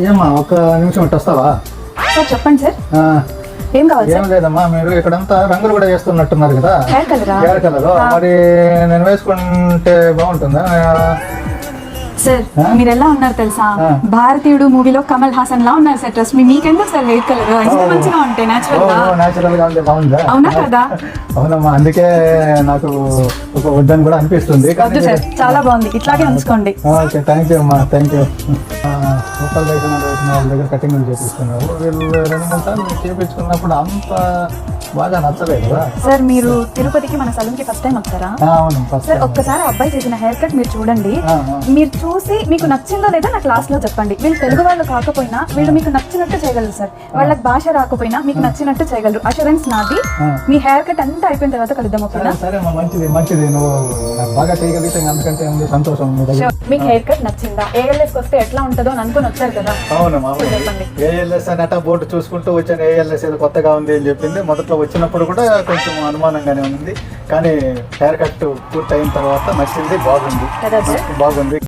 ఏమ్మా ఒక నిమిషం ఇటు వస్తావా? సార్ చెప్పండి సార్. ఏం కావాలి ఏం లేదమ్మా, మీరు ఇక్కడంతా రంగులు కూడా వేస్తున్నట్టున్నారు కదా, హెయిర్ కలరా? Hair colour. మరి నేను వేసుకుంటే బాగుంటుందా? సార్ మీరు ఎలా ఉన్నారు తెలుసా, భారతీయుడు మూవీలో కమల్ హాసన్ లా ఉన్నారు సార్. ట్రస్ట్ మీ, మీకెందుకు సార్ హెయిర్ కలర్ ఇంత మంచిగా ఉంటాయి న్యాచురల్ గా ఉంది, బాగుందా? అవునా కదా? అవునమ్మా, అందుకే నాకు ఒక వద్దని కూడా అనిపిస్తుంది. వద్దు సార్, చాలా బాగుంది, ఇట్లాగే ఉంచుకోండి. ఓకే, థ్యాంక్ యూ అమ్మా, థ్యాంక్ యూ. రూపాయలు వేసిన వాళ్ళ దగ్గర కటింగ్ చేపిస్తున్నావు, వీళ్ళు 2-3 సార్లు చేపించుకున్నప్పుడు అంత బాగా నచ్చలేదు కదా సార్. మీరు తిరుపతికి మన సలూన్ కి ఫస్ట్ టైం వచ్చారా? అవును, సార్ ఒక్కసారి అబ్బాయి చేసిన హెయిర్ కట్ మీరు చూడండి. మీరు చూసి మీకు నచ్చిందో లేదో నా క్లాస్ లో చెప్పండి. వీళ్ళు తెలుగు వాళ్ళు కాకపోయినా వీళ్ళు మీకు నచ్చినట్టు చేయగలరు సార్. వాళ్ళకి భాష రాకపోయినా మీకు నచ్చినట్టు చేయగలరు. అష్యూరెన్స్ నాది. మీ హెయిర్ కట్ అంతా అయిపోయిన తర్వాత కలుద్దాం, ఓకేనా? సరే అమ్మా, మంచిది మంచిది, నువ్వు నాకు బాగా చేయగలిగితే అందుకంటే ఉంది సంతోషం. మీకు హెయిర్ కట్ నచ్చిందా? ఏఎల్ఎస్ వస్తే ఎట్లా ఉంటుందో అని అనుకుని వచ్చారు కదా. అవును, చెప్పండి. ఏఎల్ఎస్ అని అట్లా బోర్డు చూసుకుంటూ వచ్చాను. ఏఎల్ఎస్ ఏదో కొత్తగా ఉంది అని చెప్పింది. మొదట్లో వచ్చినప్పుడు కూడా కొంచెం అనుమానంగానే ఉంది, కానీ హెయిర్ కట్ పూర్తి అయిన తర్వాత నచ్చింది, బాగుంది, కదా సార్? బాగుంది.